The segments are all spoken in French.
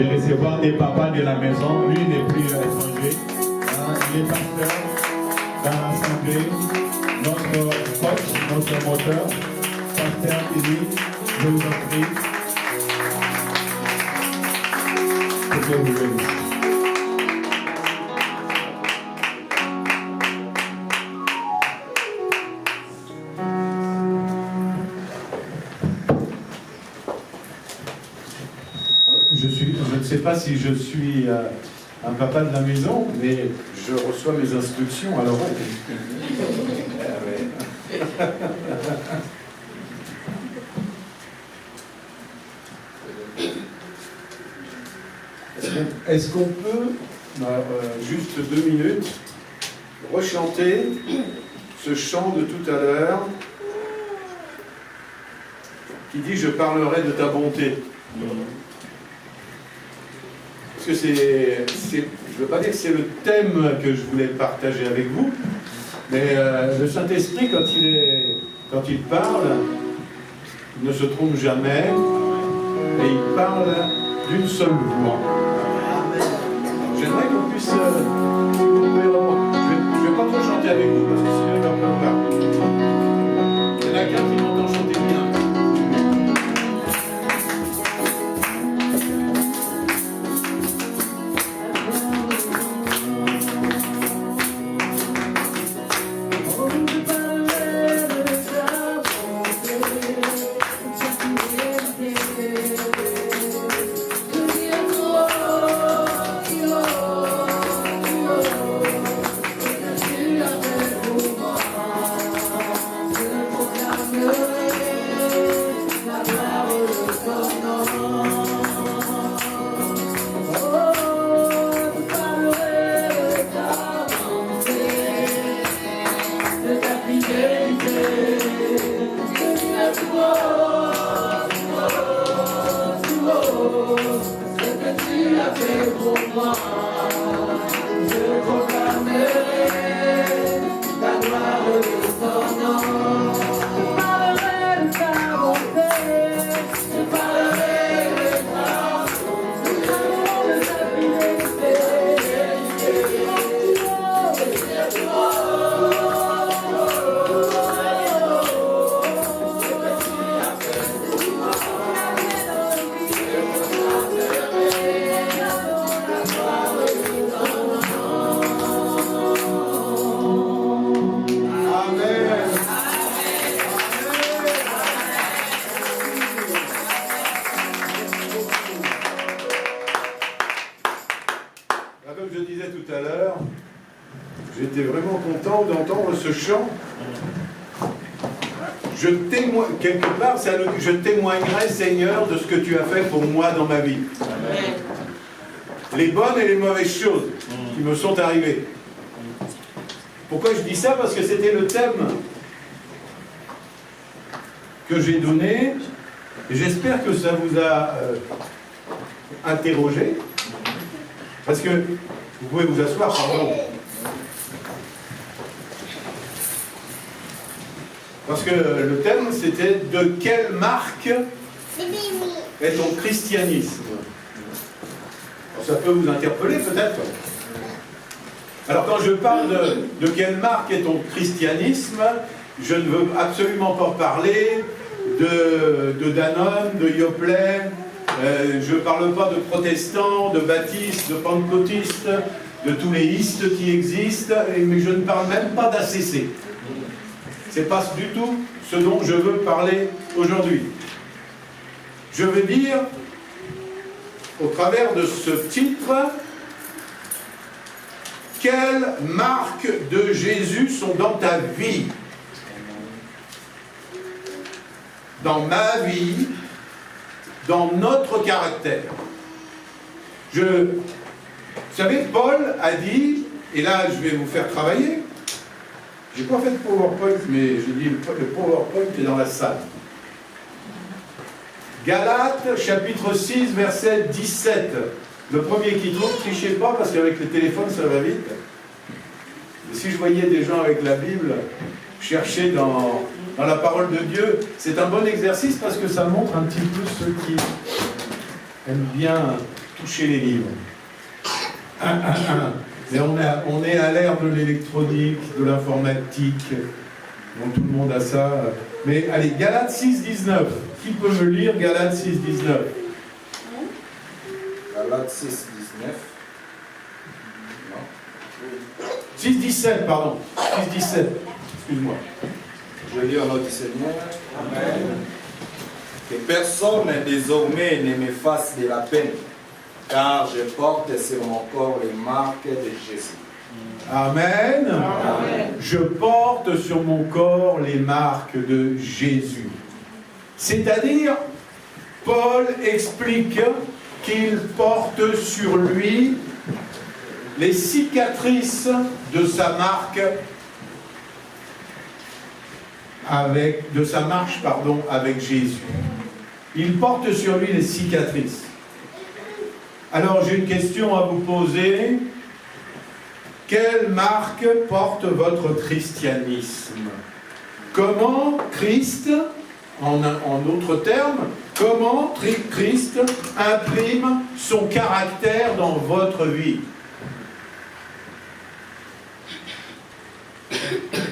de recevoir des papas de la maison. Lui n'est plus étranger. Il est pasteur dans l'assemblée. Notre coach, notre moteur, pasteur Élie, je vous en prie. Que Dieu vous bénisse. Je ne sais pas si je suis un papa de la maison, mais je reçois mes instructions à l'oreille. Est-ce qu'on peut, juste 2 minutes, rechanter ce chant de tout à l'heure qui dit « Je parlerai de ta bonté ». Parce que je ne veux pas dire que c'est le thème que je voulais partager avec vous, mais le Saint-Esprit, quand il parle, il ne se trompe jamais, et il parle d'une seule voix. J'aimerais qu'on puisse... je ne vais pas trop chanter avec vous, parce que c'est un peu là. Il y en a qu'un qui m'entend chanter bien. J'étais vraiment content d'entendre ce chant. Quelque part, je témoignerai, Seigneur, de ce que tu as fait pour moi dans ma vie. Amen. Les bonnes et les mauvaises choses qui me sont arrivées. Pourquoi je dis ça? Parce que c'était le thème que j'ai donné. Et j'espère que ça vous a interrogé. Parce que vous pouvez vous asseoir, pardon. Parce que le thème, c'était « De quelle marque est ton christianisme ?» Ça peut vous interpeller, peut-être. Alors, quand je parle de quelle marque est ton christianisme, je ne veux absolument pas parler de Danone, de Yoplait, je ne parle pas de protestants, de baptistes, de pentecôtistes, de tous les istes qui existent, mais je ne parle même pas d'ACC. Ce n'est pas du tout ce dont je veux parler aujourd'hui. Je veux dire, au travers de ce titre, quelles marques de Jésus sont dans ta vie? Dans ma vie, dans notre caractère. Vous savez, Paul a dit, et là je vais vous faire travailler, j'ai pas fait de PowerPoint, mais j'ai dit le PowerPoint est dans la salle. Galates, chapitre 6, verset 17. Le premier qui trouve, ne trichez pas, parce qu'avec le téléphone, ça va vite. Et si je voyais des gens avec la Bible chercher dans la parole de Dieu, c'est un bon exercice parce que ça montre un petit peu ce qui aime bien toucher les livres. Mais on est à l'ère de l'électronique, de l'informatique, donc tout le monde a ça. Mais allez, Galates 6,19. Qui peut me lire Galates 6,19? Galates 6,19. 6,17, pardon. 6,17. Excuse-moi. Je lis au nom du Seigneur. Amen. Que personne désormais ne me fasse de la peine, car je porte sur mon corps les marques de Jésus. Amen. Amen. Je porte sur mon corps les marques de Jésus. C'est-à-dire, Paul explique qu'il porte sur lui les cicatrices de sa marque de sa marche avec Jésus. Il porte sur lui les cicatrices. Alors j'ai une question à vous poser. Quelle marque porte votre christianisme? Comment Christ, en d'autres termes, comment Christ imprime son caractère dans votre vie?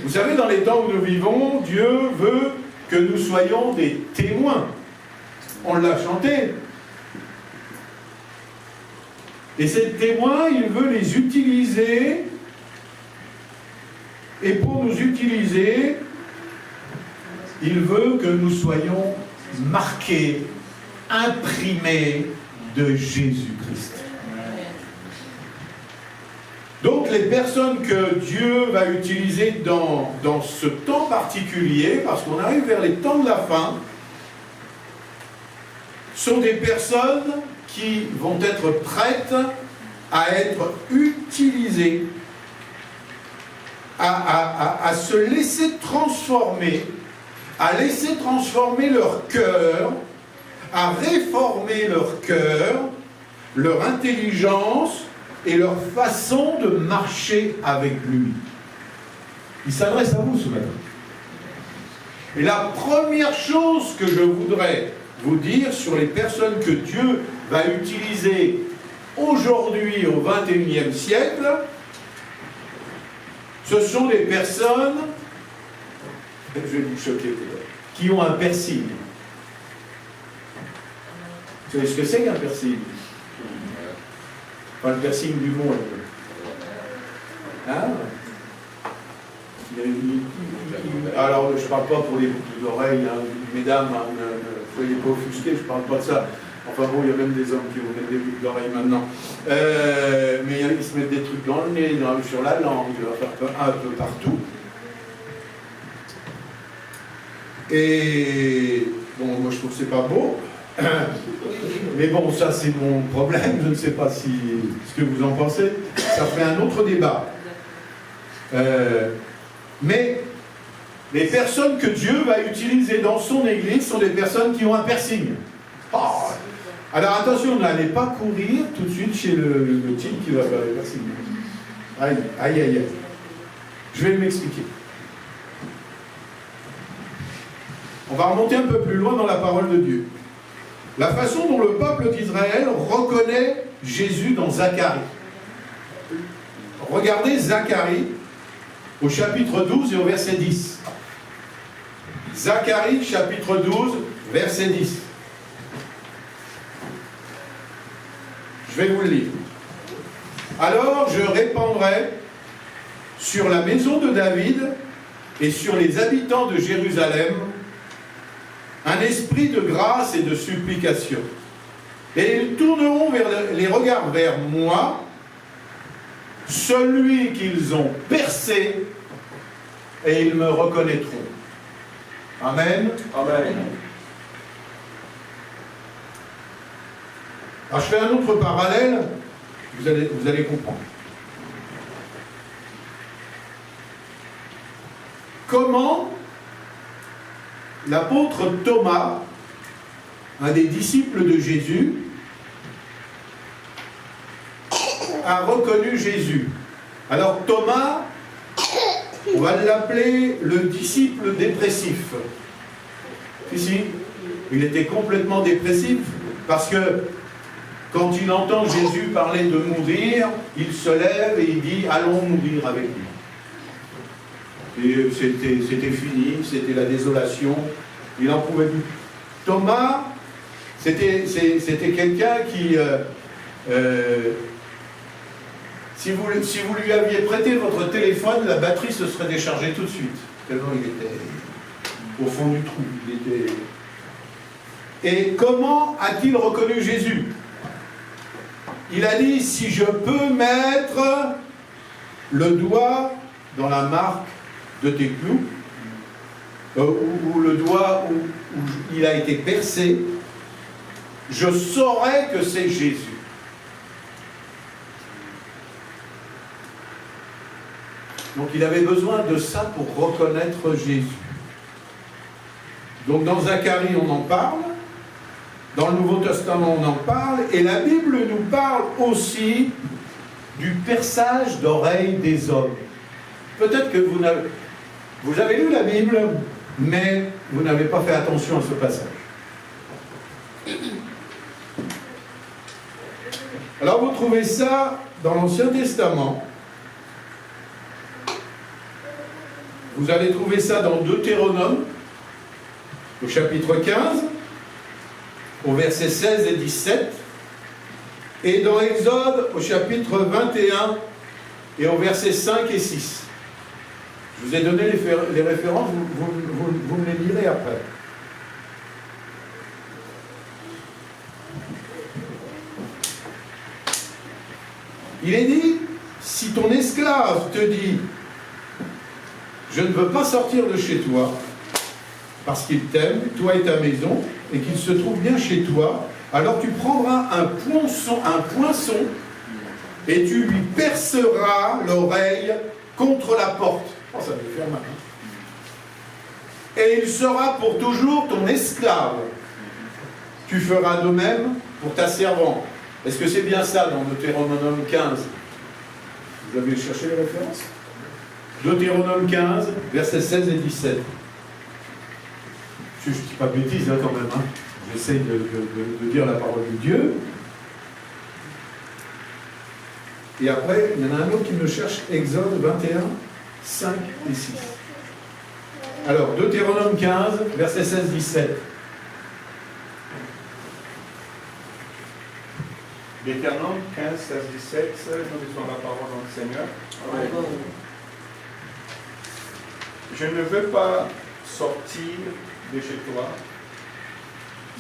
Vous savez, dans les temps où nous vivons, Dieu veut que nous soyons des témoins. On l'a chanté. Et ces témoins, il veut les utiliser. Et pour nous utiliser, il veut que nous soyons marqués, imprimés de Jésus-Christ. Donc les personnes que Dieu va utiliser dans ce temps particulier, parce qu'on arrive vers les temps de la fin, sont des personnes qui vont être prêtes à être utilisées, à se laisser transformer, à laisser transformer leur cœur, à réformer leur cœur, leur intelligence et leur façon de marcher avec lui. Il s'adresse à vous ce matin. Et la première chose que je voudrais vous dire sur les personnes que Dieu va utiliser aujourd'hui au XXIe siècle, ce sont des personnes, je vais vous choquer peut-être, qui ont un piercing. Vous savez ce que c'est qu'un piercing? Enfin, le piercing du monde. Hein? Alors, je ne parle pas pour les boucles d'oreilles, hein, mesdames, hein, ne soyez pas offusqués, je ne parle pas de ça. Enfin bon, il y a même des hommes qui vont mettre des boucles d'oreilles maintenant. Mais ils se mettent des trucs dans le nez, sur la langue, un peu partout. Et bon, moi je trouve que c'est pas beau. Mais bon, ça c'est mon problème, je ne sais pas ce que vous en pensez. Ça fait un autre débat. Mais les personnes que Dieu va utiliser dans son église sont des personnes qui ont un piercing. Oh. Alors attention, n'allez pas courir tout de suite chez le type qui va faire les piercings. Aïe, aïe, aïe, aïe. Je vais m'expliquer. On va remonter un peu plus loin dans la parole de Dieu. La façon dont le peuple d'Israël reconnaît Jésus dans Zacharie. Regardez Zacharie au chapitre 12 et au verset 10. Zacharie, chapitre 12, verset 10. Je vais vous le lire. Alors je répandrai sur la maison de David et sur les habitants de Jérusalem un esprit de grâce et de supplication. Et ils tourneront les regards vers moi, celui qu'ils ont percé, et ils me reconnaîtront. Amen. Amen. Alors je fais un autre parallèle, vous allez comprendre. Comment l'apôtre Thomas, un des disciples de Jésus, a reconnu Jésus. Alors Thomas, on va l'appeler le disciple dépressif. Si, il était complètement dépressif parce que Quand il entend Jésus parler de mourir, il se lève et il dit « Allons mourir avec lui ». Et c'était fini, c'était la désolation, il n'en pouvait plus. Thomas, c'était quelqu'un qui, si vous lui aviez prêté votre téléphone, la batterie se serait déchargée tout de suite, tellement il était au fond du trou. Et comment a-t-il reconnu Jésus? Il a dit, si je peux mettre le doigt dans la marque de tes clous, ou le doigt où il a été percé, je saurai que c'est Jésus. Donc il avait besoin de ça pour reconnaître Jésus. Donc dans Zacharie on en parle, dans le Nouveau Testament on en parle, et la Bible nous parle aussi du perçage d'oreilles des hommes. Peut-être que vous avez lu la Bible, mais vous n'avez pas fait attention à ce passage. Alors vous trouvez ça dans l'Ancien Testament. Vous allez trouver ça dans Deutéronome, au chapitre 15, au verset 16 et 17, et dans Exode, au chapitre 21, et au verset 5 et 6. Je vous ai donné les références, vous me les lirez après. Il est dit, si ton esclave te dit, je ne veux pas sortir de chez toi, parce qu'il t'aime, toi et ta maison, et qu'il se trouve bien chez toi, alors tu prendras un poinçon, et tu lui perceras l'oreille contre la porte. Oh, ça me fait mal. Et il sera pour toujours ton esclave. Tu feras de même pour ta servante. Est-ce que c'est bien ça dans Deutéronome 15? Vous avez cherché les références? Deutéronome 15, versets 16 et 17. Je ne dis pas de bêtises hein, quand même. Hein. J'essaye de dire la parole de Dieu. Et après, il y en a un autre qui me cherche, Exode 21, 5 et 6. Alors, Deutéronome 15, versets 16 et 17. Deutéronome 15, 16, 17, nous lisons la parole du Seigneur. Amen. Je ne veux pas sortir de chez toi.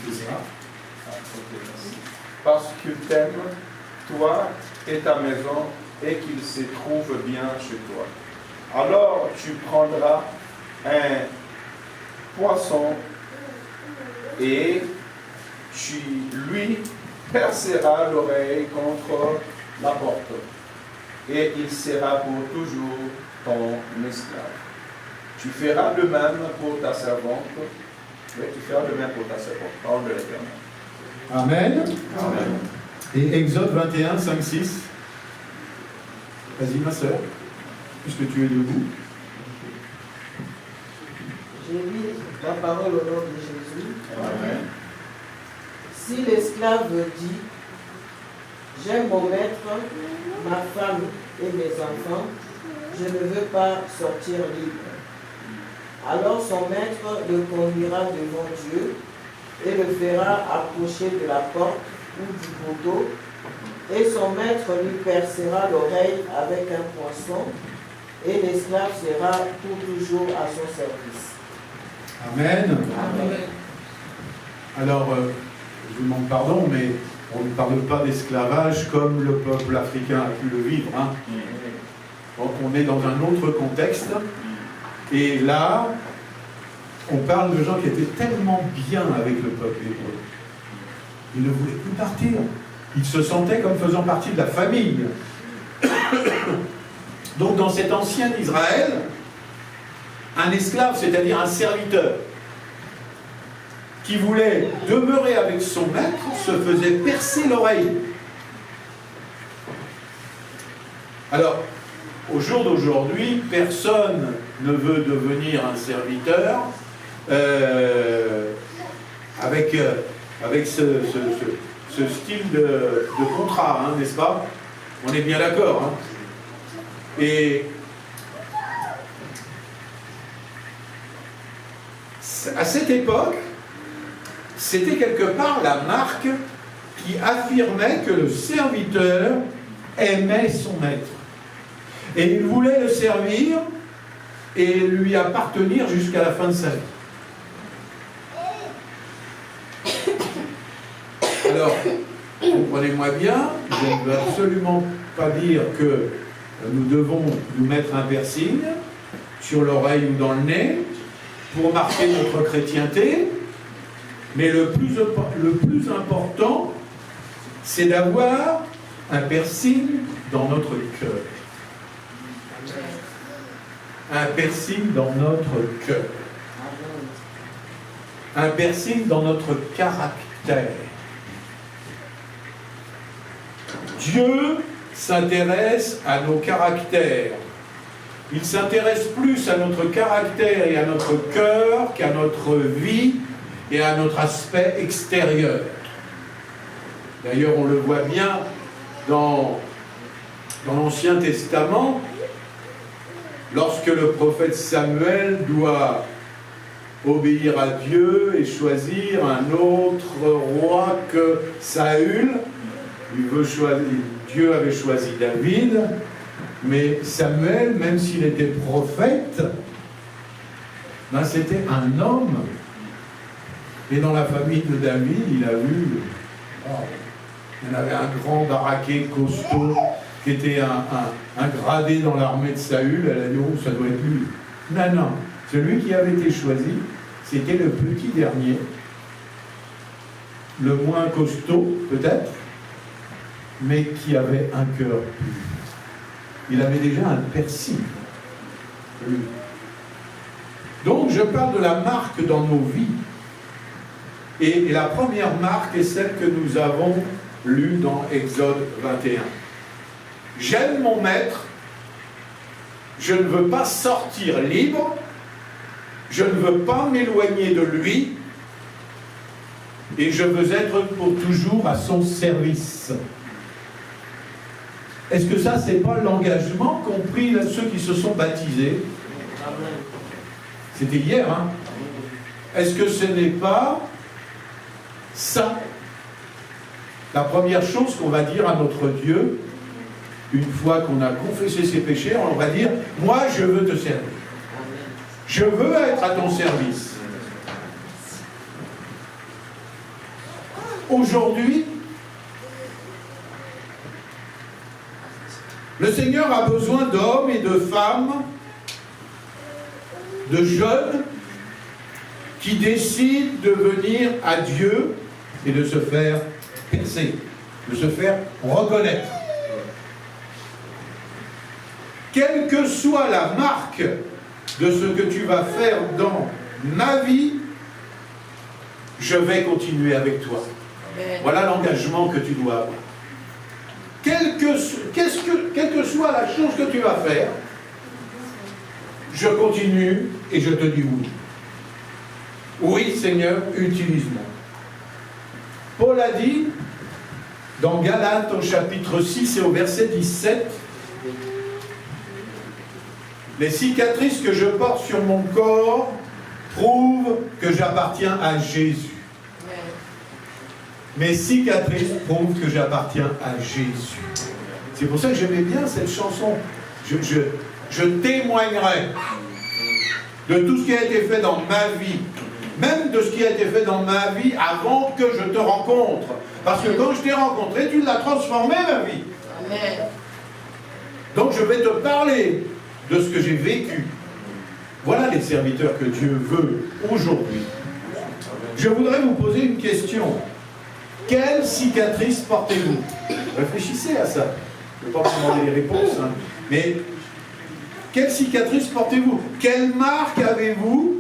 C'est ça. Parce qu'il t'aime, toi et ta maison, et qu'il se trouve bien chez toi. Alors tu prendras un poisson et tu lui perceras l'oreille contre la porte, et il sera pour toujours ton esclave. Tu feras de même pour ta servante. Oui, tu feras de même pour ta servante. Parole de l'Éternel. Amen. Amen. Et Exode 21, 5, 6. Vas-y, ma sœur, puisque tu es debout. Je lis la parole au nom de Jésus. Amen. Si l'esclave dit, j'aime mon maître, ma femme et mes enfants, je ne veux pas sortir libre. Alors son maître le conduira devant Dieu et le fera approcher de la porte ou du poteau, et son maître lui percera l'oreille avec un poinçon, et l'esclave sera pour toujours à son service. Amen. Amen. Alors, je vous demande pardon, mais on ne parle pas d'esclavage comme le peuple africain a pu le vivre. Hein. Donc on est dans un autre contexte. Et là, on parle de gens qui étaient tellement bien avec le peuple hébreu. Ils ne voulaient plus partir. Ils se sentaient comme faisant partie de la famille. Donc dans cet ancien Israël, un esclave, c'est-à-dire un serviteur, qui voulait demeurer avec son maître, se faisait percer l'oreille. Alors, au jour d'aujourd'hui, personne ne veut devenir un serviteur avec ce style de contrat, hein, n'est-ce pas? On est bien d'accord. Hein. Et à cette époque, c'était quelque part la marque qui affirmait que le serviteur aimait son maître. Et il voulait le servir et lui appartenir jusqu'à la fin de sa vie. Alors, comprenez-moi bien, je ne veux absolument pas dire que nous devons nous mettre un piercing sur l'oreille ou dans le nez pour marquer notre chrétienté, mais le plus important, c'est d'avoir un piercing dans notre cœur. Un piercing dans notre cœur. Un piercing dans notre caractère. Dieu s'intéresse à nos caractères. Il s'intéresse plus à notre caractère et à notre cœur qu'à notre vie et à notre aspect extérieur. D'ailleurs, on le voit bien dans l'Ancien Testament, lorsque le prophète Samuel doit obéir à Dieu et choisir un autre roi que Saül. Dieu avait choisi David, mais Samuel, même s'il était prophète, ben c'était un homme. Et dans la famille de David, il a vu, il y en avait un grand baraquet costaud qui était un gradé dans l'armée de Saül. Elle a dit, oh, ça doit être lui. Non, celui qui avait été choisi, c'était le petit dernier, le moins costaud peut-être, mais qui avait un cœur pur. Il avait déjà un piercing. Donc je parle de la marque dans nos vies. Et la première marque est celle que nous avons lue dans Exode 21. J'aime mon maître, je ne veux pas sortir libre, je ne veux pas m'éloigner de lui, et je veux être pour toujours à son service. Est-ce que ça, c'est pas l'engagement qu'ont pris ceux qui se sont baptisés? C'était hier, hein? Est-ce que ce n'est pas ça, la première chose qu'on va dire à notre Dieu, une fois qu'on a confessé ses péchés, on va dire, moi je veux te servir. Je veux être à ton service. Aujourd'hui, le Seigneur a besoin d'hommes et de femmes, de jeunes, qui décident de venir à Dieu et de se faire percer, de se faire reconnaître. Quelle que soit la marque de ce que tu vas faire dans ma vie, je vais continuer avec toi. Voilà l'engagement que tu dois avoir. Quelle que soit la chose que tu vas faire, je continue et je te dis oui. Oui, Seigneur, utilise-moi. Paul a dit, dans Galates au chapitre 6 et au verset 17, les cicatrices que je porte sur mon corps prouvent que j'appartiens à Jésus. Mes cicatrices prouvent que j'appartiens à Jésus. C'est pour ça que j'aimais bien cette chanson. Je témoignerai de tout ce qui a été fait dans ma vie, même de ce qui a été fait dans ma vie avant que je te rencontre. Parce que quand je t'ai rencontré, tu l'as transformé, ma vie. Amen. Donc je vais te parler de ce que j'ai vécu. Voilà les serviteurs que Dieu veut aujourd'hui. Je voudrais vous poser une question. Quelle cicatrice portez-vous? Réfléchissez à ça. Je ne vais pas vous demander les réponses, hein. Mais quelle cicatrice portez-vous? Quelle marque avez-vous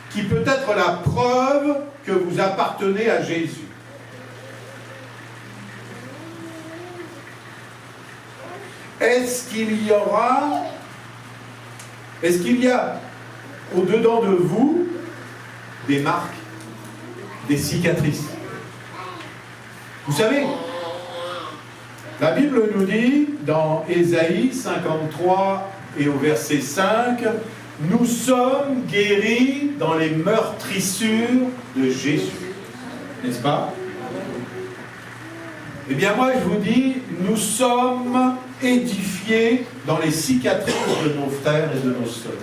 qui peut être la preuve que vous appartenez à Jésus? Est-ce qu'il y a au-dedans de vous des marques, des cicatrices? Vous savez, la Bible nous dit dans Ésaïe 53 et au verset 5, « Nous sommes guéris dans les meurtrissures de Jésus. » N'est-ce pas? Eh bien moi je vous dis, nous sommes édifiés dans les cicatrices de nos frères et de nos sœurs.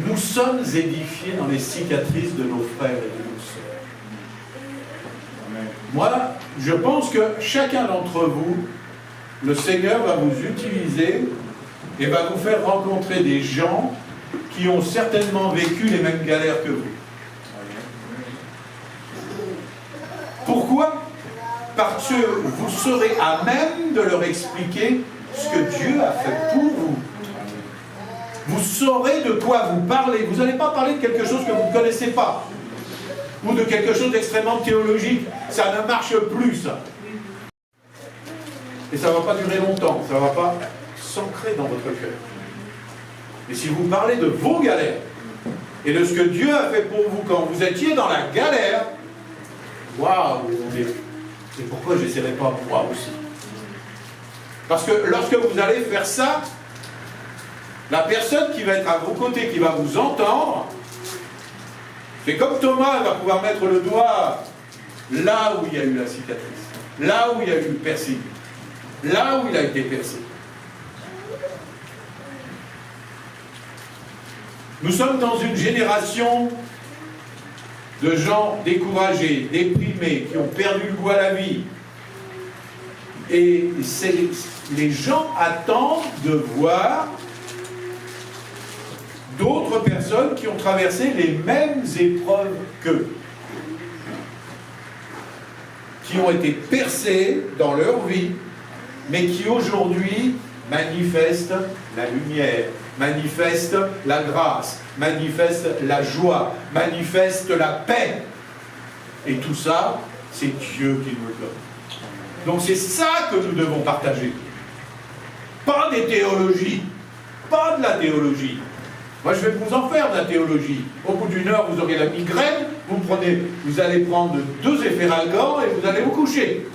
Nous sommes édifiés dans les cicatrices de nos frères et de nos sœurs. Moi, je pense que chacun d'entre vous, le Seigneur va vous utiliser et va vous faire rencontrer des gens qui ont certainement vécu les mêmes galères que vous. Pourquoi? Parce que vous serez à même de leur expliquer ce que Dieu a fait pour vous. Vous saurez de quoi vous parlez. Vous n'allez pas parler de quelque chose que vous ne connaissez pas. Ou de quelque chose d'extrêmement théologique. Ça ne marche plus, ça. Et ça ne va pas durer longtemps. Ça ne va pas s'ancrer dans votre cœur. Mais si vous parlez de vos galères, et de ce que Dieu a fait pour vous quand vous étiez dans la galère, waouh! Et pourquoi je n'essaierai pas moi aussi? Parce que lorsque vous allez faire ça, la personne qui va être à vos côtés, qui va vous entendre, c'est comme Thomas va pouvoir mettre le doigt là où il y a eu la cicatrice, là où il y a eu le piercing, là où il a été percé. Nous sommes dans une génération de gens découragés, déprimés, qui ont perdu le goût à la vie. Et les gens attendent de voir d'autres personnes qui ont traversé les mêmes épreuves qu'eux, qui ont été percées dans leur vie, mais qui aujourd'hui manifestent la lumière, manifestent la grâce, manifestent la joie, manifestent la paix. Et tout ça, c'est Dieu qui nous le donne. Donc c'est ça que nous devons partager. Pas des théologies, pas de la théologie. Moi je vais vous en faire de la théologie. Au bout d'une heure, vous aurez la migraine, vous allez prendre 2 Efferalgan et vous allez vous coucher.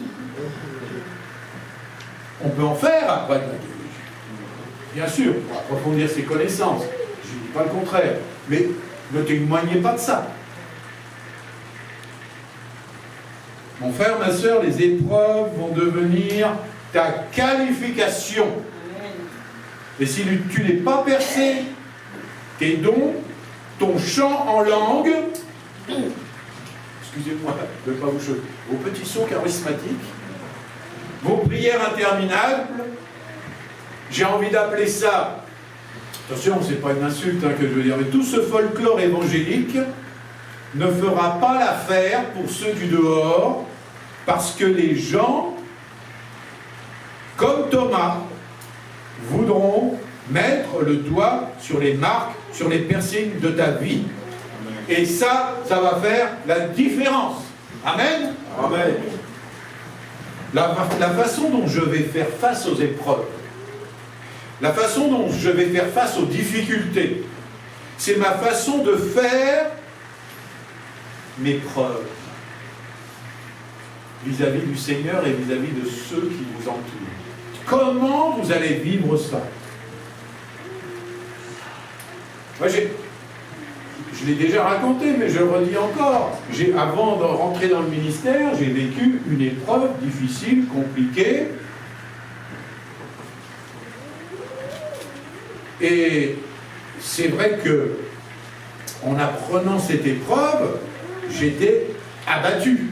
On peut en faire après de la théologie. Bien sûr, pour approfondir ses connaissances. Je ne dis pas le contraire. Mais ne témoignez pas de ça. Mon frère, ma soeur, les épreuves vont devenir ta qualification. Et si tu n'es pas percé, tes dons, ton chant en langue, excusez-moi de ne pas vous choquer, vos petits sons charismatiques, vos prières interminables, j'ai envie d'appeler ça, attention, c'est pas une insulte que je veux dire, mais tout ce folklore évangélique ne fera pas l'affaire pour ceux du dehors, parce que les gens, comme Thomas, voudront mettre le doigt sur les marques, sur les piercings de ta vie. Et ça va faire la différence. Amen? Amen. La façon dont je vais faire face aux épreuves, la façon dont je vais faire face aux difficultés, c'est ma façon de faire mes preuves vis-à-vis du Seigneur et vis-à-vis de ceux qui vous entourent. Comment vous allez vivre ça? Moi, je l'ai déjà raconté, mais je le redis encore. Avant de rentrer dans le ministère, j'ai vécu une épreuve difficile, compliquée. Et c'est vrai que, en apprenant cette épreuve, j'étais abattu.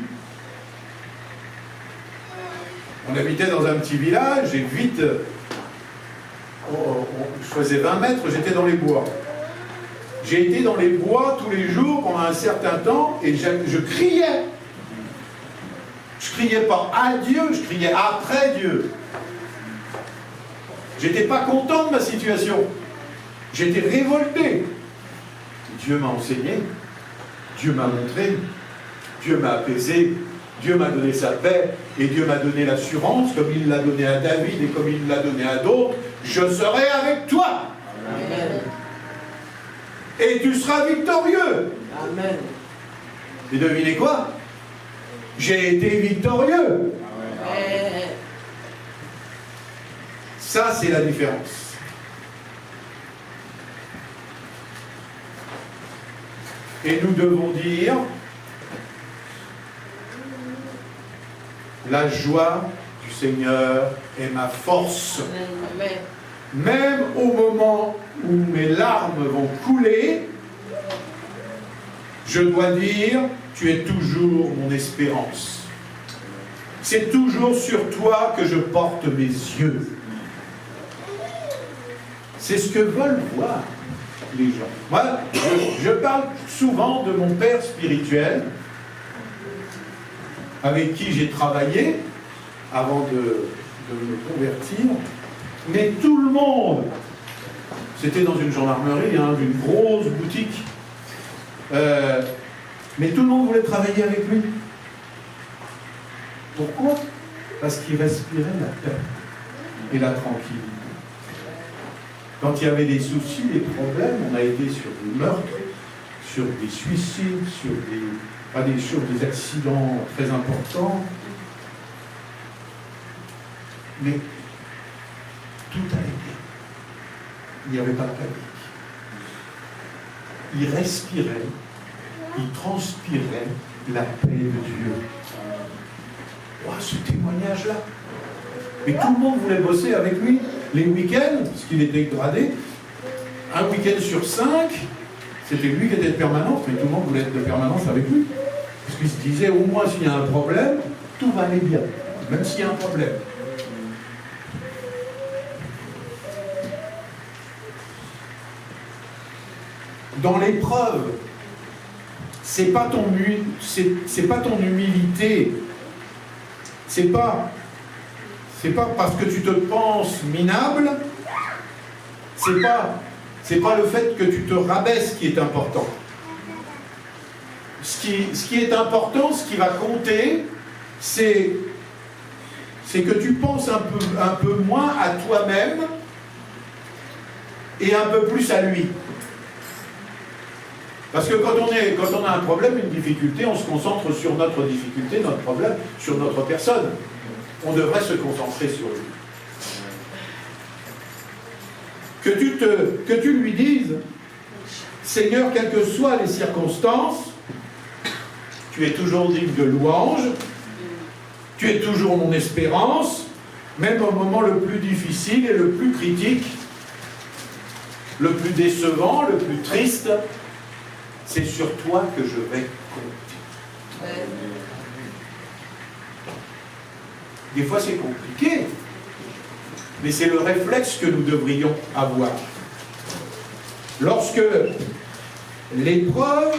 On habitait dans un petit village, et vite, je faisais 20 mètres, j'étais dans les bois. J'ai été dans les bois tous les jours pendant un certain temps, et je criais. Je criais pas à Dieu, je criais après Dieu. J'étais pas content de ma situation. J'étais révolté. Dieu m'a enseigné, Dieu m'a montré, Dieu m'a apaisé, Dieu m'a donné sa paix, et Dieu m'a donné l'assurance, comme il l'a donné à David et comme il l'a donné à d'autres, je serai avec toi. Amen. Et tu seras victorieux. Amen. Et devinez quoi? J'ai été victorieux. Ça, c'est la différence. Et nous devons dire, la joie du Seigneur est ma force. Amen. Même au moment où mes larmes vont couler, je dois dire, tu es toujours mon espérance. C'est toujours sur toi que je porte mes yeux. C'est ce que veulent voir les gens. Moi, je parle souvent de mon père spirituel, avec qui j'ai travaillé avant de me convertir. Mais tout le monde, c'était dans une gendarmerie, hein, d'une grosse boutique, mais tout le monde voulait travailler avec lui. Pourquoi? Parce qu'il respirait la paix et la tranquillité. Quand il y avait des soucis, des problèmes, on a été sur des meurtres, sur des suicides, sur des accidents très importants. Mais tout allait bien. Il n'y avait pas de panique. Il respirait, il transpirait la paix de Dieu. Oh, ce témoignage-là. Mais tout le monde voulait bosser avec lui. Les week-ends, parce qu'il était gradé, un week-end sur 5, c'était lui qui était de permanence, mais tout le monde voulait être de permanence avec lui. Parce qu'il se disait, au moins s'il y a un problème, tout va aller bien, même s'il y a un problème. Dans l'épreuve, c'est pas ton humilité, c'est pas parce que tu te penses minable, c'est pas le fait que tu te rabaisses qui est important. Ce qui est important, ce qui va compter, c'est que tu penses un peu moins à toi-même et un peu plus à lui. Parce que quand on a un problème, une difficulté, on se concentre sur notre difficulté, notre problème, sur notre personne. On devrait se concentrer sur lui. Que tu lui dises, Seigneur, quelles que soient les circonstances, tu es toujours digne de louange, tu es toujours mon espérance, même au moment le plus difficile et le plus critique, le plus décevant, le plus triste, c'est sur toi que je vais compter. Des fois c'est compliqué, mais c'est le réflexe que nous devrions avoir. Lorsque l'épreuve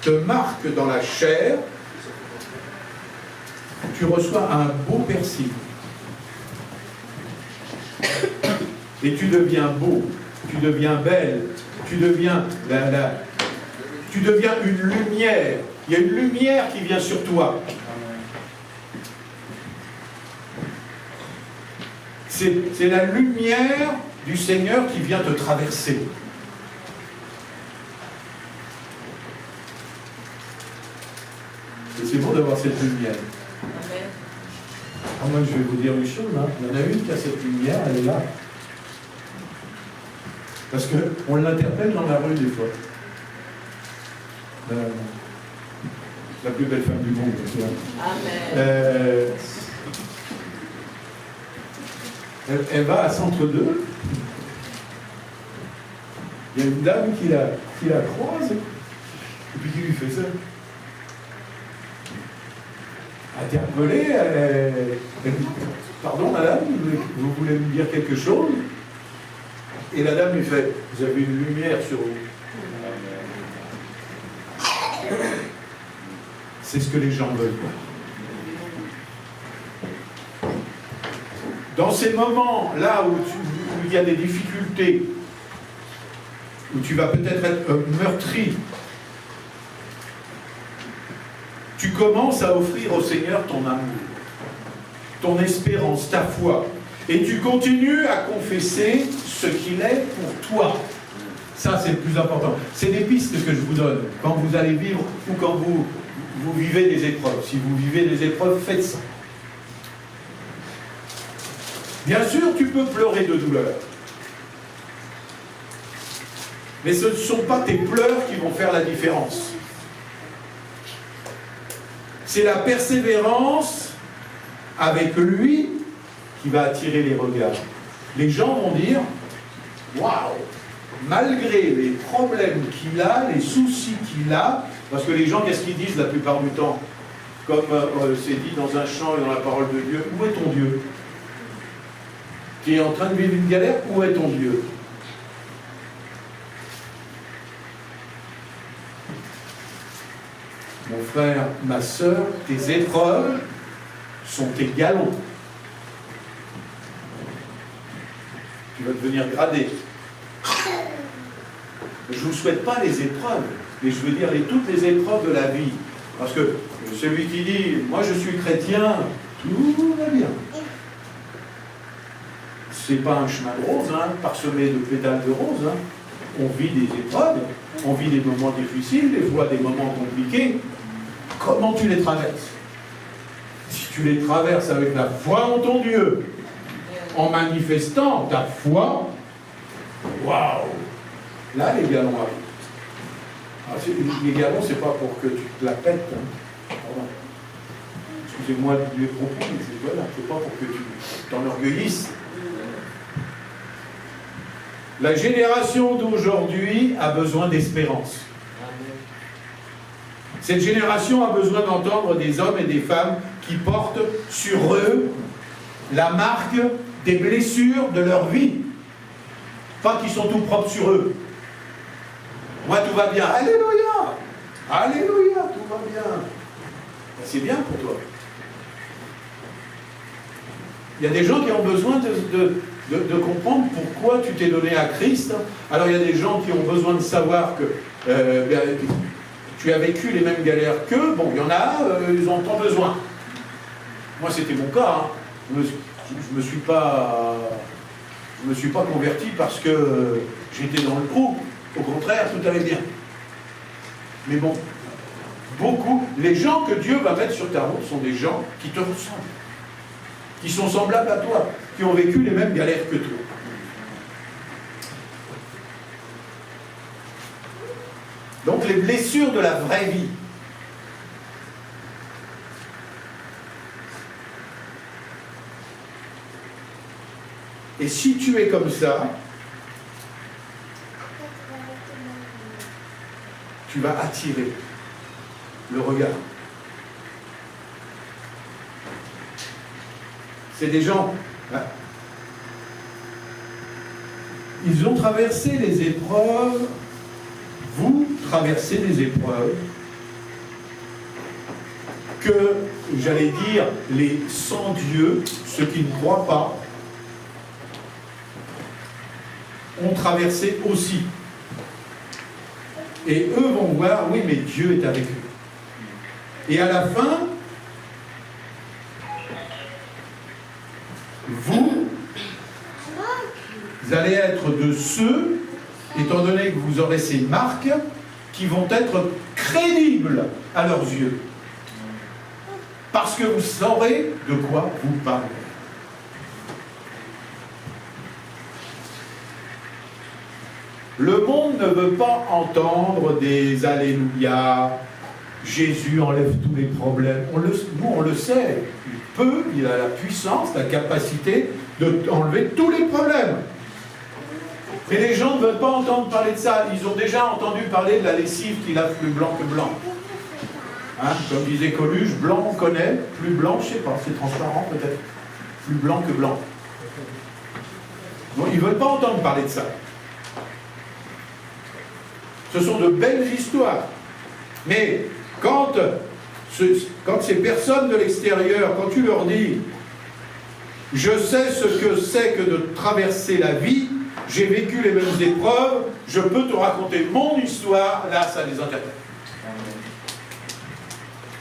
te marque dans la chair, tu reçois un beau persil. Et tu deviens beau, tu deviens belle, tu deviens une lumière. Il y a une lumière qui vient sur toi. C'est la lumière du Seigneur qui vient te traverser. Et c'est bon d'avoir cette lumière. Ah, moi, je vais vous dire une chose, hein. Il y en a une qui a cette lumière, elle est là. Parce qu'on l'interpelle dans la rue des fois. La plus belle femme du monde. Amen. Elle va à Centre 2. Il y a une dame qui la croise et puis qui lui fait ça. Interpellée, elle dit « Pardon madame, vous voulez me dire quelque chose ?» Et la dame lui fait « Vous avez une lumière sur vous. » C'est ce que les gens veulent voir. Dans ces moments-là où il y a des difficultés, où tu vas peut-être être meurtri, tu commences à offrir au Seigneur ton amour, ton espérance, ta foi. Et tu continues à confesser ce qu'il est pour toi. Ça, c'est le plus important. C'est des pistes que je vous donne. Quand vous allez vivre ou quand vous vous vivez des épreuves. Si vous vivez des épreuves, faites ça. Bien sûr, tu peux pleurer de douleur. Mais ce ne sont pas tes pleurs qui vont faire la différence. C'est la persévérance avec lui qui va attirer les regards. Les gens vont dire, waouh, malgré les problèmes qu'il a, les soucis qu'il a, parce que les gens, qu'est-ce qu'ils disent la plupart du temps? Comme c'est dit dans un chant et dans la parole de Dieu, où est ton Dieu? Tu es en train de vivre une galère, où est ton Dieu? Mon frère, ma sœur, tes épreuves sont tes galons. Tu vas devenir gradé. Je ne vous souhaite pas les épreuves, mais je veux dire toutes les épreuves de la vie. Parce que celui qui dit « moi je suis chrétien », tout va bien. C'est pas un chemin de rose, hein, parsemé de pétales de rose. Hein. On vit des épreuves, on vit des moments difficiles, des fois des moments compliqués. Comment tu les traverses? Si tu les traverses avec la foi en ton Dieu, en manifestant ta foi, waouh! Là, les galons arrivent. Alors, les galons, c'est pas pour que tu te la pètes. Hein. Excusez-moi les propos, mais c'est pas pour que tu t'enorgueillisses. La génération d'aujourd'hui a besoin d'espérance. Cette génération a besoin d'entendre des hommes et des femmes qui portent sur eux la marque des blessures de leur vie. Pas qui sont tout propres sur eux. Moi, tout va bien. Alléluia! Alléluia, tout va bien. C'est bien pour toi. Il y a des gens qui ont besoin de comprendre pourquoi tu t'es donné à Christ. Alors, il y a des gens qui ont besoin de savoir que tu as vécu les mêmes galères qu'eux. Bon, il y en a, ils ont tant besoin. Moi, c'était mon cas. Hein. Je me suis pas converti parce que j'étais dans le groupe. Au contraire, tout allait bien. Mais bon, les gens que Dieu va mettre sur ta route sont des gens qui te ressemblent, qui sont semblables à toi, qui ont vécu les mêmes galères que toi. Donc les blessures de la vraie vie. Et si tu es comme ça, tu vas attirer le regard. C'est des gens, ils ont traversé les épreuves, vous traversez les épreuves que, j'allais dire, les sans-dieux, ceux qui ne croient pas, ont traversé aussi. Et eux vont voir, oui, mais Dieu est avec eux. Et à la fin, vous allez être de ceux, étant donné que vous aurez ces marques, qui vont être crédibles à leurs yeux. Parce que vous saurez de quoi vous parlez. Le monde ne veut pas entendre des Alléluia, Jésus enlève tous les problèmes. Nous, on le sait. Il a la puissance, la capacité d'enlever tous les problèmes. Mais les gens ne veulent pas entendre parler de ça. Ils ont déjà entendu parler de la lessive qui lave plus blanc que blanc. Hein, comme disait Coluche, blanc on connaît, plus blanc, je ne sais pas, c'est transparent peut-être. Plus blanc que blanc. Donc ils ne veulent pas entendre parler de ça. Ce sont de belles histoires. Mais quand ces personnes de l'extérieur, quand tu leur dis « Je sais ce que c'est que de traverser la vie, j'ai vécu les mêmes épreuves, je peux te raconter mon histoire », là, ça les interpelle.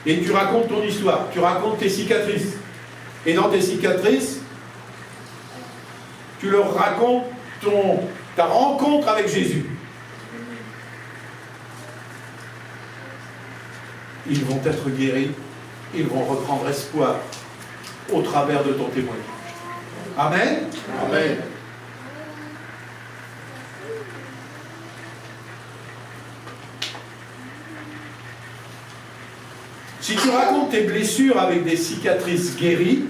Et tu racontes ton histoire, tu racontes tes cicatrices. Et dans tes cicatrices, tu leur racontes ta rencontre avec Jésus. ils vont être guéris, ils vont reprendre espoir au travers de ton témoignage. Amen. Amen. Si tu racontes tes blessures avec des cicatrices guéries,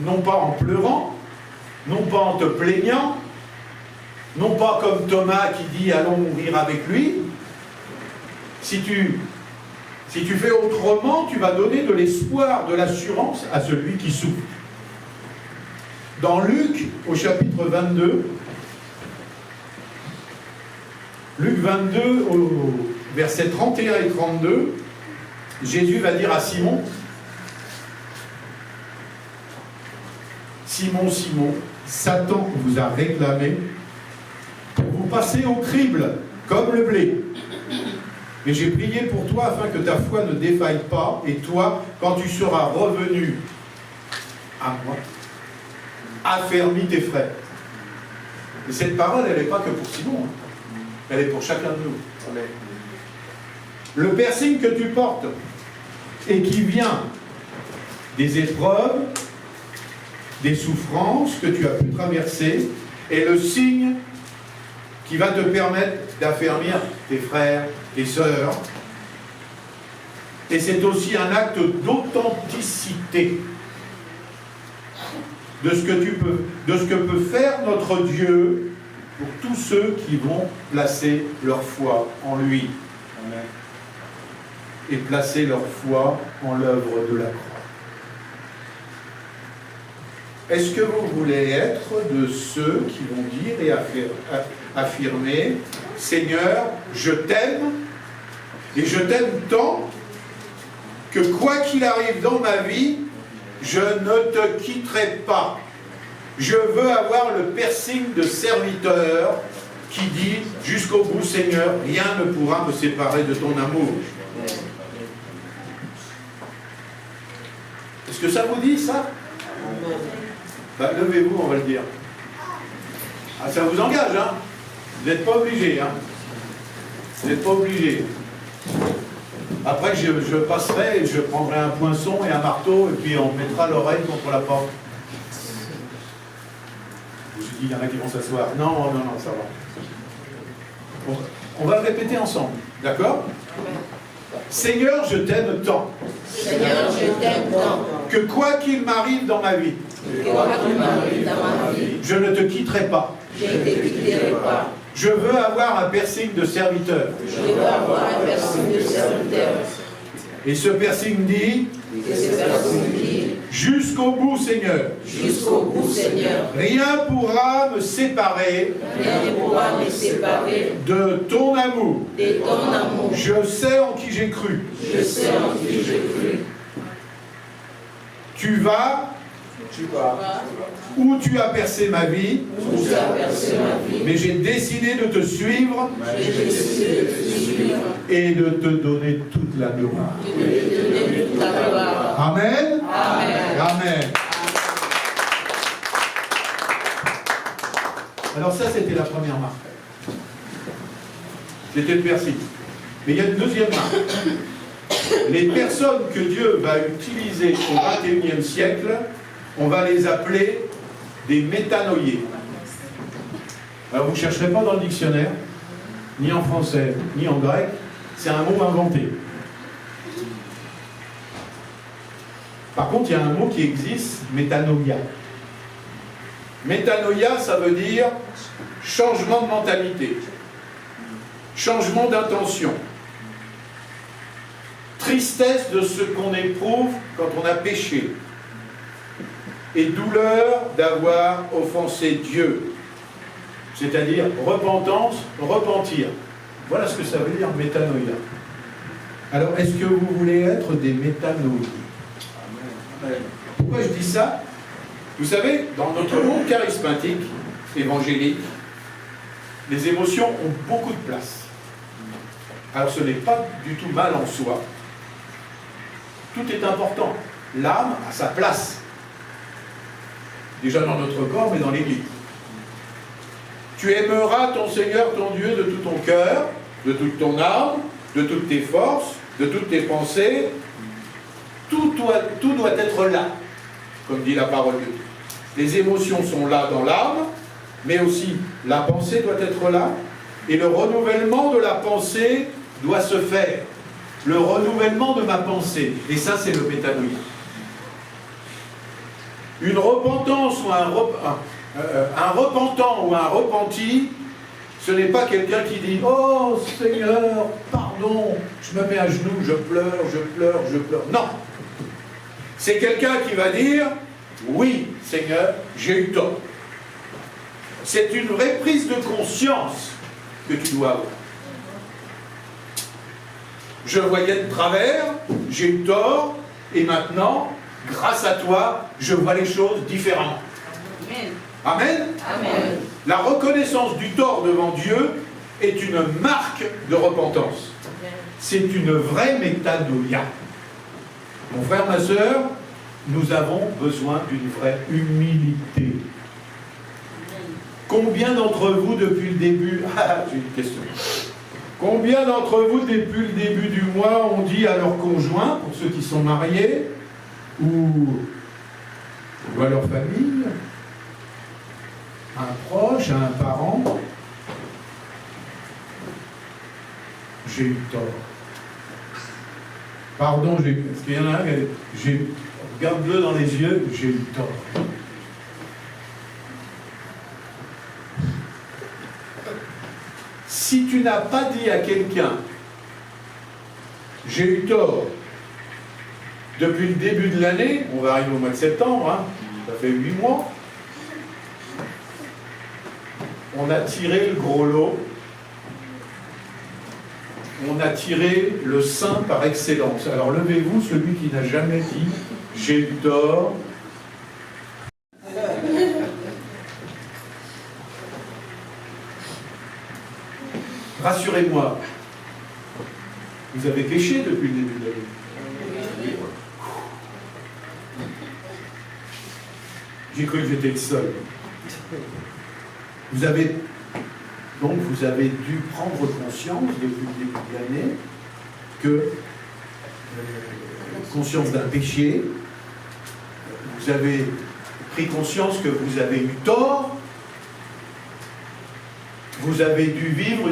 non pas en pleurant, non pas en te plaignant, non pas comme Thomas qui dit « allons mourir avec lui », si tu fais autrement, tu vas donner de l'espoir, de l'assurance à celui qui souffre. Dans Luc, au chapitre 22, Luc 22, au versets 31 et 32, Jésus va dire à Simon, « Simon, Simon, Satan vous a réclamé pour vous passer au crible, comme le blé. Mais j'ai prié pour toi afin que ta foi ne défaille pas, et toi, quand tu seras revenu à moi, affermis tes frères. » Et cette parole, elle n'est pas que pour Simon, hein. Elle est pour chacun de nous. Amen. Le piercing que tu portes et qui vient des épreuves, des souffrances que tu as pu traverser, est le signe qui va te permettre d'affermir tes frères, tes sœurs. Et c'est aussi un acte d'authenticité de ce que peut faire notre Dieu pour tous ceux qui vont placer leur foi en lui. Amen. Et placer leur foi en l'œuvre de la croix. Est-ce que vous voulez être de ceux qui vont dire et affirmer « Seigneur, je t'aime, et je t'aime tant que quoi qu'il arrive dans ma vie, je ne te quitterai pas. Je veux avoir le piercing de serviteur qui dit « Jusqu'au bout, Seigneur, rien ne pourra me séparer de ton amour. » Est-ce que ça vous dit, ça? Ben, levez-vous, on va le dire. Ah, ça vous engage, hein? Vous n'êtes pas obligé, hein? Vous n'êtes pas obligé. Après, je passerai, je prendrai un poinçon et un marteau, et puis on mettra l'oreille contre la porte. Je dis, il y en a qui vont s'asseoir. Non, ça va. On va le répéter ensemble, d'accord? Seigneur, je t'aime tant. Seigneur, je t'aime tant. Que quoi qu'il m'arrive dans ma vie, je ne te quitterai pas. Je ne te quitterai pas. Je veux avoir un piercing de serviteur. Je veux avoir un piercing de serviteur. Et ce piercing dit, jusqu'au bout, Seigneur. Jusqu'au bout, Seigneur. Rien pourra me séparer. Rien ne pourra me séparer de ton amour. De ton amour. Je sais en qui j'ai cru. Je sais en qui j'ai cru. Tu vas où tu as percé ma vie, mais j'ai décidé de te suivre et de te donner toute la gloire. Amen. Amen. Alors ça, c'était la première marque. C'était le piercing. Mais il y a une deuxième marque. Les personnes que Dieu va utiliser au XXIe siècle, on va les appeler des métanoïés. Alors vous ne chercherez pas dans le dictionnaire, ni en français, ni en grec, c'est un mot inventé. Par contre, il y a un mot qui existe, métanoïa. Métanoïa, ça veut dire changement de mentalité, changement d'intention, tristesse de ce qu'on éprouve quand on a péché, et douleur d'avoir offensé Dieu. C'est-à-dire repentance, repentir. Voilà ce que ça veut dire métanoïa. Alors, est-ce que vous voulez être des métanoïés? Pourquoi je dis ça? Vous savez, dans notre monde charismatique, évangélique, les émotions ont beaucoup de place. Alors ce n'est pas du tout mal en soi. Tout est important. L'âme a sa place. Déjà dans notre corps, mais dans l'Église. Tu aimeras ton Seigneur, ton Dieu, de tout ton cœur, de toute ton âme, de toutes tes forces, de toutes tes pensées. Tout doit être là, comme dit la parole de Dieu. Les émotions sont là dans l'âme, mais aussi la pensée doit être là, et le renouvellement de la pensée doit se faire. Le renouvellement de ma pensée, et ça c'est le métanoïa. Une repentance ou un repentant ou un repenti, ce n'est pas quelqu'un qui dit « Oh Seigneur, pardon, je me mets à genoux, je pleure, je pleure, je pleure. » Non. C'est quelqu'un qui va dire « Oui, Seigneur, j'ai eu tort. » C'est une vraie prise de conscience que tu dois avoir. Je voyais de travers, j'ai eu tort, et maintenant, grâce à toi, je vois les choses différemment. Amen. Amen. Amen. La reconnaissance du tort devant Dieu est une marque de repentance. C'est une vraie métanoïa. Mon frère, ma soeur, nous avons besoin d'une vraie humilité. Combien d'entre vous depuis le début... Ah, j'ai une question. Combien d'entre vous depuis le début du mois ont dit à leur conjoint, pour ceux qui sont mariés, ou à leur famille, un proche, un parent, j'ai eu tort. Pardon, parce qu'il y en a un qui regarde-le dans les yeux, j'ai eu tort. Si tu n'as pas dit à quelqu'un, j'ai eu tort, depuis le début de l'année, on va arriver au mois de septembre, hein, ça fait 8 mois, on a tiré le gros lot, on a tiré le saint par excellence. Alors levez-vous, celui qui n'a jamais dit « j'ai eu tort ». Rassurez-moi, vous avez péché depuis le début de l'année. J'ai cru que j'étais le seul. Vous avez dû prendre conscience depuis le début de l'année que conscience d'un péché, vous avez pris conscience que vous avez eu tort, vous avez dû vivre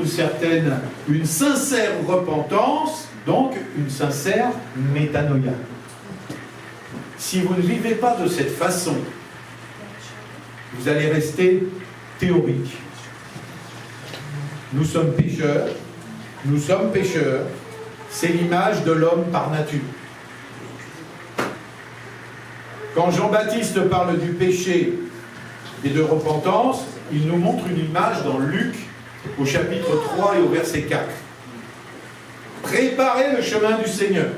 une sincère repentance, donc une sincère métanoïa. Si vous ne vivez pas de cette façon, vous allez rester théorique. Nous sommes pécheurs, c'est l'image de l'homme par nature. Quand Jean-Baptiste parle du péché et de repentance, il nous montre une image dans Luc, au chapitre 3 et au verset 4. Préparez le chemin du Seigneur.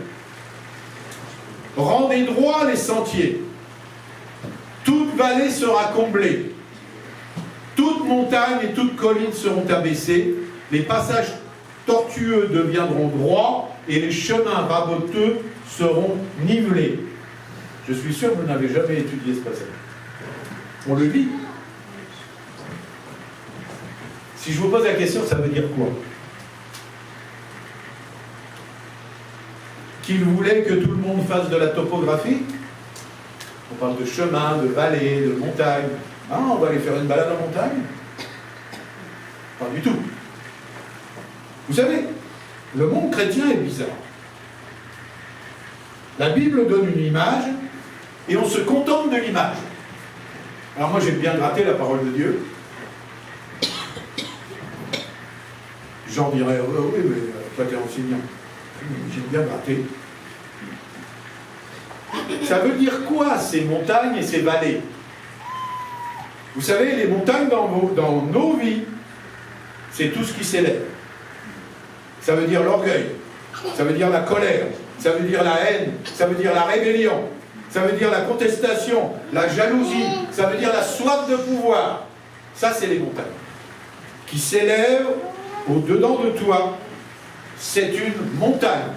Rendez droit les sentiers. Toute vallée sera comblée. Toute montagne et toute colline seront abaissées. Les passages tortueux deviendront droits et les chemins raboteux seront nivelés. Je suis sûr que vous n'avez jamais étudié ce passage. On le lit. Si je vous pose la question, ça veut dire quoi? Qu'il voulait que tout le monde fasse de la topographie? On parle de chemin, de vallée, de montagne. Ah, on va aller faire une balade en montagne? Pas du tout. Vous savez, le monde chrétien est bizarre. La Bible donne une image et on se contente de l'image. Alors moi, j'aime bien gratter la parole de Dieu. J'en dirais, oh, oui, mais toi t'es enseignant. J'aime bien gratter. Ça veut dire quoi, ces montagnes et ces vallées? Vous savez, les montagnes dans nos vies, c'est tout ce qui s'élève. Ça veut dire l'orgueil, ça veut dire la colère, ça veut dire la haine, ça veut dire la rébellion, ça veut dire la contestation, la jalousie, ça veut dire la soif de pouvoir. Ça, c'est les montagnes qui s'élèvent au-dedans de toi. C'est une montagne.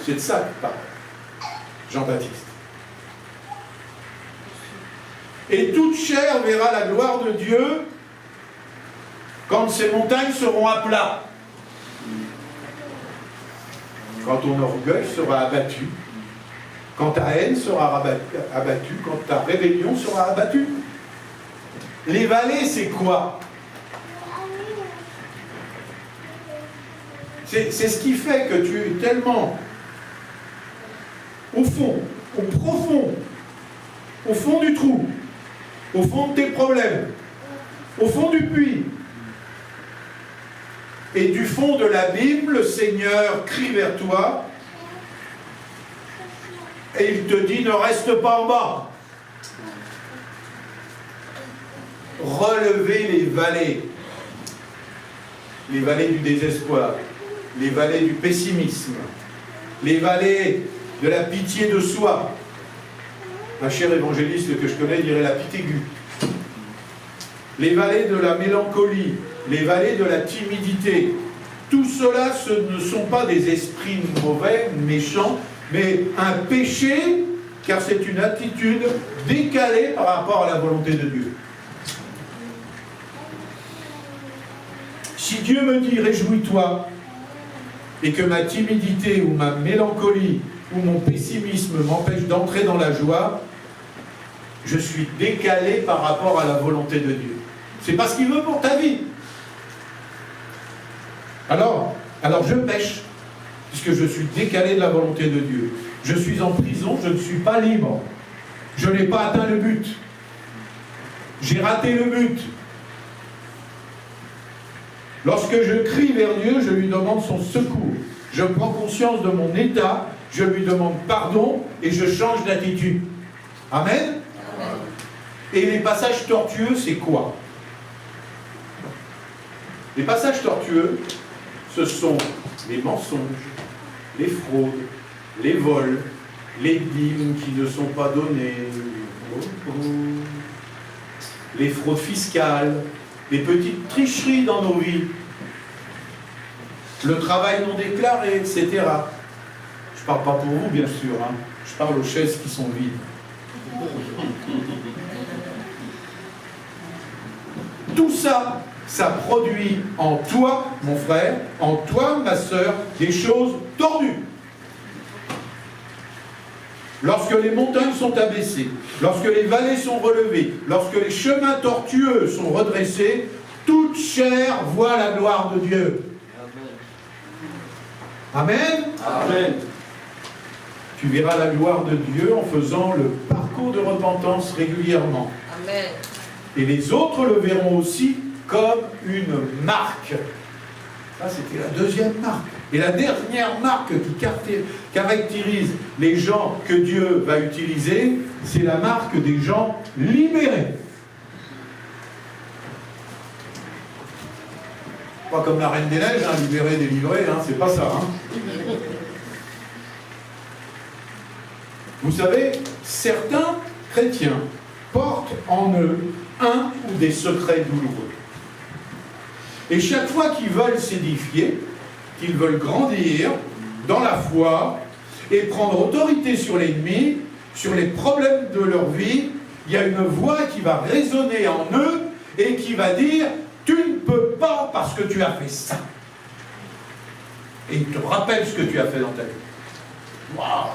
C'est de ça qu'il parle Jean-Baptiste. Et toute chair verra la gloire de Dieu quand ces montagnes seront à plat. quand ton orgueil sera abattu, quand ta haine sera abattue, quand ta rébellion sera abattue. Les vallées, c'est quoi? C'est ce qui fait que tu es tellement au fond, au profond, au fond du trou, au fond de tes problèmes, au fond du puits. Et du fond de l'abîme, le Seigneur crie vers toi et il te dit, ne reste pas en bas. Relevez les vallées du désespoir, les vallées du pessimisme, les vallées de la pitié de soi. Un cher évangéliste que je connais dirait la pitié aiguë. Les vallées de la mélancolie, les vallées de la timidité. Tout cela, ce ne sont pas des esprits mauvais, méchants, mais un péché, car c'est une attitude décalée par rapport à la volonté de Dieu. Si Dieu me dit « réjouis-toi » et que ma timidité ou ma mélancolie ou mon pessimisme m'empêche d'entrer dans la joie, je suis décalé par rapport à la volonté de Dieu. C'est pas ce qu'il veut pour ta vie. Alors je pêche, puisque je suis décalé de la volonté de Dieu. Je suis en prison, je ne suis pas libre. Je n'ai pas atteint le but. J'ai raté le but. Lorsque je crie vers Dieu, je lui demande son secours. Je prends conscience de mon état, je lui demande pardon et je change d'attitude. Amen. Amen. Et les passages tortueux, c'est quoi? Les passages tortueux, ce sont les mensonges, les fraudes, les vols, les dîmes qui ne sont pas données, les fraudes fiscales, les petites tricheries dans nos vies, le travail non déclaré, etc. Je ne parle pas pour vous, bien sûr, hein. Je parle aux chaises qui sont vides. Tout ça, ça produit en toi, mon frère, en toi, ma sœur, des choses tordues. Lorsque les montagnes sont abaissées, lorsque les vallées sont relevées, lorsque les chemins tortueux sont redressés, toute chair voit la gloire de Dieu. Amen. Amen. Tu verras la gloire de Dieu en faisant le parcours de repentance régulièrement. Amen. Et les autres le verront aussi comme une marque. Ça, c'était la deuxième marque. Et la dernière marque qui caractérise les gens que Dieu va utiliser, c'est la marque des gens libérés. Pas comme la Reine des Neiges, hein, libérée, délivrée, hein, c'est pas ça. Hein. Vous savez, certains chrétiens portent en eux un ou des secrets douloureux. Et chaque fois qu'ils veulent s'édifier, qu'ils veulent grandir dans la foi et prendre autorité sur l'ennemi, sur les problèmes de leur vie, il y a une voix qui va résonner en eux et qui va dire « Tu ne peux pas parce que tu as fait ça ». Et il te rappelle ce que tu as fait dans ta vie. Waouh!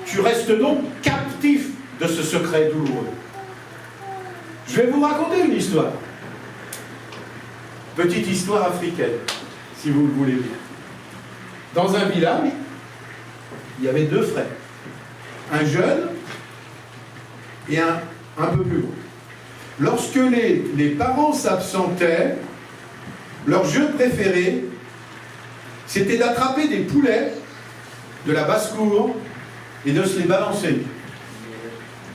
Tu restes donc captif de ce secret douloureux. Je vais vous raconter une histoire. Petite histoire africaine, si vous le voulez bien. Dans un village, il y avait deux frères. Un jeune et un peu plus gros. Lorsque les parents s'absentaient, leur jeu préféré, c'était d'attraper des poulets de la basse-cour et de se les balancer.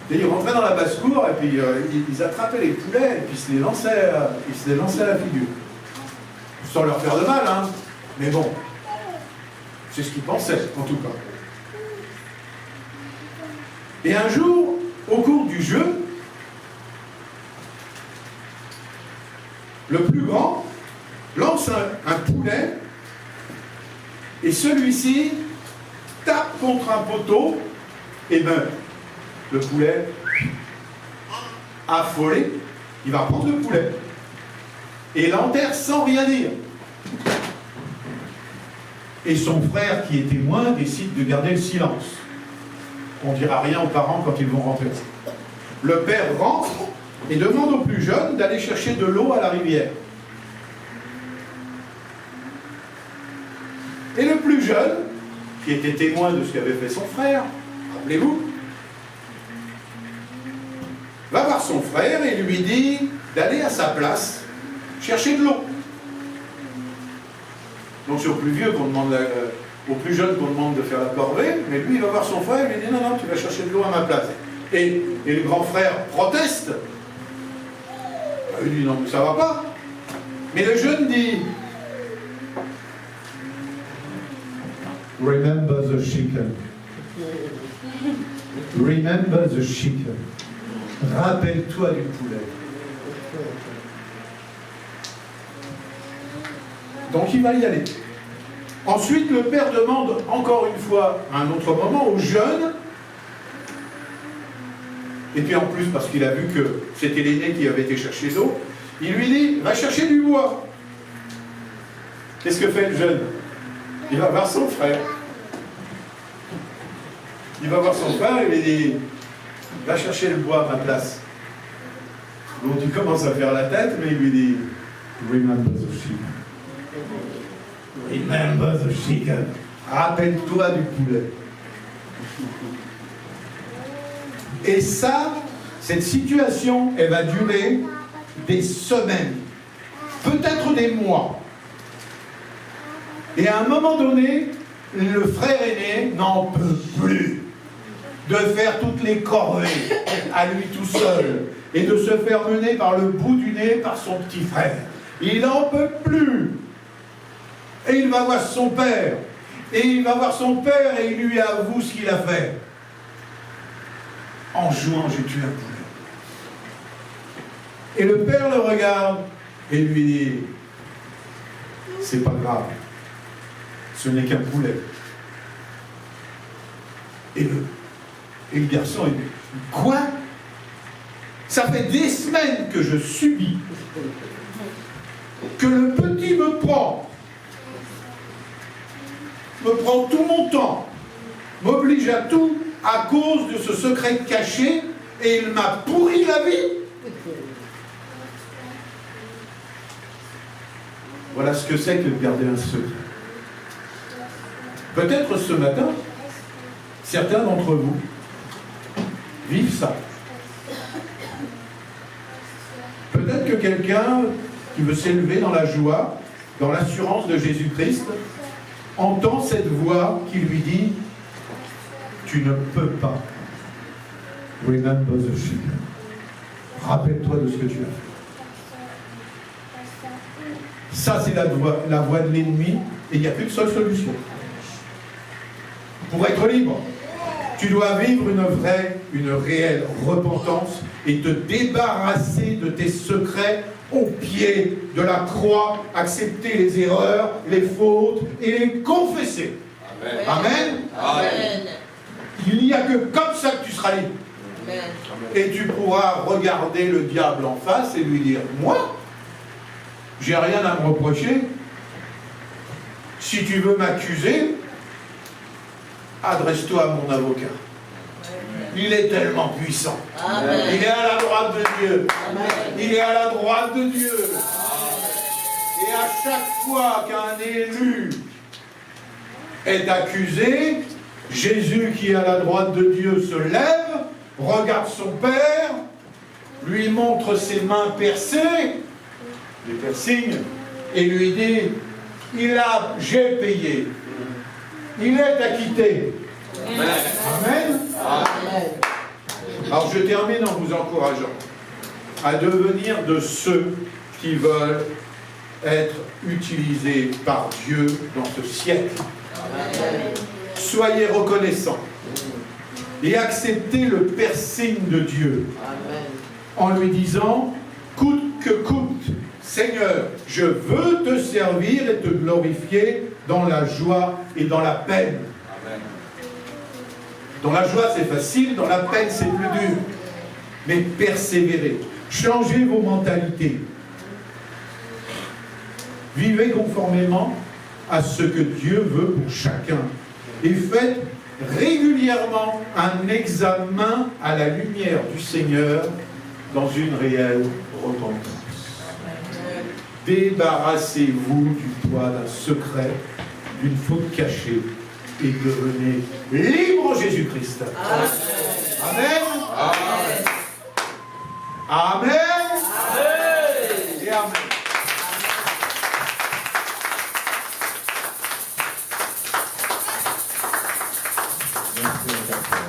Et ils rentraient dans la basse-cour et puis ils attrapaient les poulets et puis ils se les lançaient à la figure. Sans leur faire de mal, hein. Mais bon, c'est ce qu'ils pensaient, en tout cas. Et un jour, au cours du jeu, le plus grand lance un poulet et celui-ci tape contre un poteau et meurt. Le poulet, affolé, il va prendre le poulet et l'enterre sans rien dire. Et son frère, qui est témoin, décide de garder le silence. On ne dira rien aux parents quand ils vont rentrer. Le père rentre et demande au plus jeune d'aller chercher de l'eau à la rivière. Et le plus jeune, qui était témoin de ce qu'avait fait son frère, rappelez-vous, va voir son frère et lui dit d'aller à sa place chercher de l'eau. Donc c'est au plus vieux qu'on demande, au plus jeune qu'on demande de faire la corvée, mais lui il va voir son frère et lui dit non, non, tu vas chercher de l'eau à ma place. Et le grand frère proteste. Il dit non, mais ça va pas. Mais le jeune dit remember the chicken. Remember the chicken. Rappelle-toi du poulet. Donc il va y aller. Ensuite, le père demande encore une fois, à un autre moment, au jeune, et puis en plus, parce qu'il a vu que c'était l'aîné qui avait été chercher l'eau, il lui dit, va chercher du bois. Qu'est-ce que fait le jeune? Il va voir son frère. Il va voir son frère et lui dit, va chercher le bois à ma place. Donc il commence à faire la tête, mais il lui dit, remember the sheep. Remember the chicken. Rappelle-toi du poulet. Et ça, cette situation, elle va durer des semaines, peut-être des mois. Et à un moment donné, le frère aîné n'en peut plus de faire toutes les corvées à lui tout seul et de se faire mener par le bout du nez par son petit frère. Il n'en peut plus. Et il va voir son père. Et il va voir son père et il lui avoue ce qu'il a fait. En jouant, j'ai tué un poulet. Et le père le regarde et lui dit, c'est pas grave. Ce n'est qu'un poulet. Et le garçon, il dit, quoi? Ça fait des semaines que je subis que le petit me prend tout mon temps, m'oblige à tout à cause de ce secret caché et il m'a pourri la vie. Voilà ce que c'est que de garder un secret. Peut-être ce matin, certains d'entre vous vivent ça. Peut-être que quelqu'un qui veut s'élever dans la joie, dans l'assurance de Jésus-Christ, entend cette voix qui lui dit « Tu ne peux pas. Remember the sheep. Rappelle-toi de ce que tu as fait. » Ça, c'est la voix de l'ennemi, et il n'y a qu'une seule solution. Pour être libre, tu dois vivre une réelle repentance et te débarrasser de tes secrets au pied de la croix, accepter les erreurs, les fautes et les confesser. Amen. Amen. Amen. Il n'y a que comme ça que tu seras libre. Amen. Et tu pourras regarder le diable en face et lui dire, moi, j'ai rien à me reprocher. Si tu veux m'accuser, adresse-toi à mon avocat. Il est tellement puissant. Amen. Il est à la droite de Dieu. Amen. Il est à la droite de Dieu. Amen. Et à chaque fois qu'un élu est accusé, Jésus qui est à la droite de Dieu se lève, regarde son Père, lui montre ses mains percées, les piercings, et lui dit, j'ai payé. Il est acquitté. Amen. Amen. Amen. Alors je termine en vous encourageant à devenir de ceux qui veulent être utilisés par Dieu dans ce siècle. Amen. Soyez reconnaissants et acceptez le piercing de Dieu. Amen. En lui disant, coûte que coûte, Seigneur, je veux te servir et te glorifier dans la joie et dans la peine. Amen. Dans la joie, c'est facile, dans la peine, c'est plus dur. Mais persévérez. Changez vos mentalités. Vivez conformément à ce que Dieu veut pour chacun. Et faites régulièrement un examen à la lumière du Seigneur dans une réelle repentance. Débarrassez-vous du poids d'un secret, d'une faute cachée, et devenez libre en Jésus-Christ. Amen. Amen. Amen. Et amen.